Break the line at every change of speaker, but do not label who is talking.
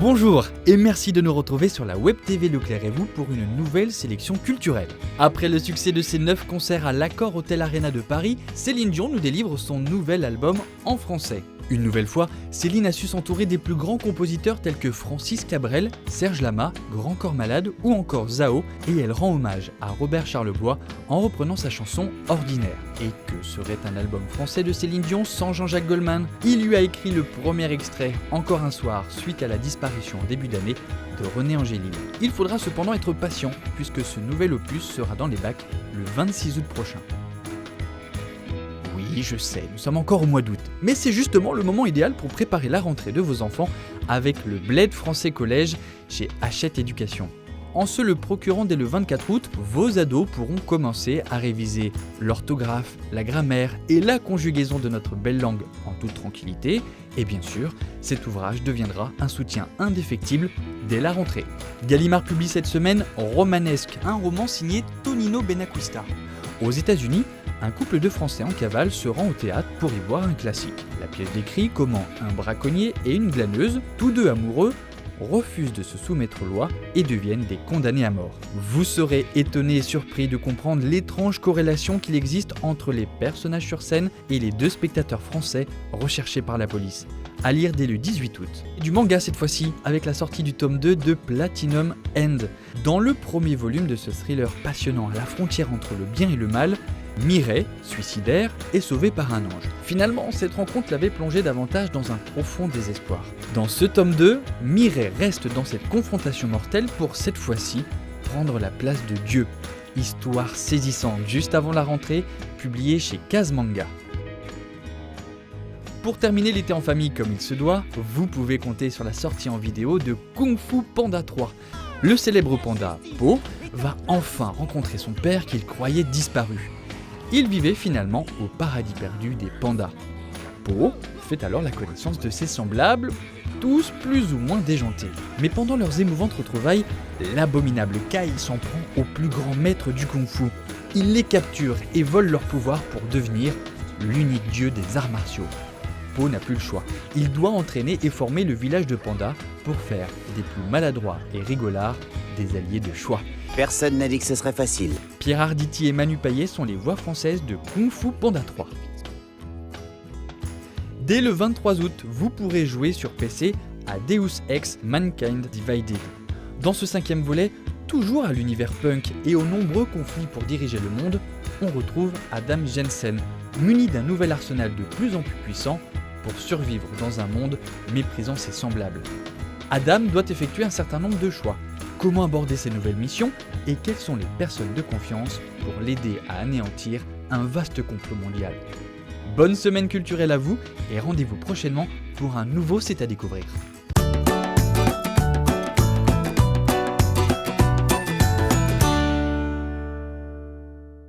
Bonjour et merci de nous retrouver sur la Web TV Leclerc et vous pour une nouvelle sélection culturelle. Après le succès de ses 9 concerts à l'Accor Hotel Arena de Paris, Céline Dion nous délivre son nouvel album en français. Une nouvelle fois, Céline a su s'entourer des plus grands compositeurs tels que Francis Cabrel, Serge Lama, Grand Corps Malade ou encore Zao, et elle rend hommage à Robert Charlebois en reprenant sa chanson Ordinaire. Et que serait un album français de Céline Dion sans Jean-Jacques Goldman? Il lui a écrit le premier extrait, Encore un soir, suite à la disparition en début d'année de René Angélil. Il faudra cependant être patient, puisque ce nouvel opus sera dans les bacs le 26 août prochain. Oui, je sais, nous sommes encore au mois d'août, mais c'est justement le moment idéal pour préparer la rentrée de vos enfants avec le Bled Français Collège chez Hachette Éducation. En se le procurant dès le 24 août, vos ados pourront commencer à réviser l'orthographe, la grammaire et la conjugaison de notre belle langue en toute tranquillité. Et bien sûr, cet ouvrage deviendra un soutien indéfectible dès la rentrée. Gallimard publie cette semaine Romanesque, un roman signé Tonino Benacquista. Aux États-Unis, un couple de Français en cavale se rend au théâtre pour y voir un classique. La pièce décrit comment un braconnier et une glaneuse, tous deux amoureux, refusent de se soumettre aux lois et deviennent des condamnés à mort. Vous serez étonné et surpris de comprendre l'étrange corrélation qu'il existe entre les personnages sur scène et les deux spectateurs français recherchés par la police. À lire dès le 18 août. Du manga cette fois-ci, avec la sortie du tome 2 de Platinum End. Dans le premier volume de ce thriller passionnant à la frontière entre le bien et le mal, Mireille, suicidaire, est sauvée par un ange. Finalement, cette rencontre l'avait plongée davantage dans un profond désespoir. Dans ce tome 2, Mireille reste dans cette confrontation mortelle pour cette fois-ci prendre la place de Dieu. Histoire saisissante juste avant la rentrée, publiée chez Kaz Manga. Pour terminer l'été en famille comme il se doit, vous pouvez compter sur la sortie en vidéo de Kung Fu Panda 3. Le célèbre panda, Po, va enfin rencontrer son père qu'il croyait disparu. Il vivait finalement au paradis perdu des pandas. Po fait alors la connaissance de ses semblables, tous plus ou moins déjantés. Mais pendant leurs émouvantes retrouvailles, l'abominable Kai s'en prend au plus grand maître du kung-fu. Il les capture et vole leur pouvoir pour devenir l'unique dieu des arts martiaux. Po n'a plus le choix. Il doit entraîner et former le village de pandas pour faire des plus maladroits et rigolards des alliés de choix.
Personne n'a dit que ce serait facile.
Pierre Arditi et Manu Payet sont les voix françaises de Kung Fu Panda 3. Dès le 23 août, vous pourrez jouer sur PC à Deus Ex Mankind Divided. Dans ce 5e volet, toujours à l'univers punk et aux nombreux conflits pour diriger le monde, on retrouve Adam Jensen, muni d'un nouvel arsenal de plus en plus puissant pour survivre dans un monde méprisant ses semblables. Adam doit effectuer un certain nombre de choix. Comment aborder ses nouvelles missions et quelles sont les personnes de confiance pour l'aider à anéantir un vaste complot mondial. Bonne semaine culturelle à vous et rendez-vous prochainement pour un nouveau C'est à découvrir.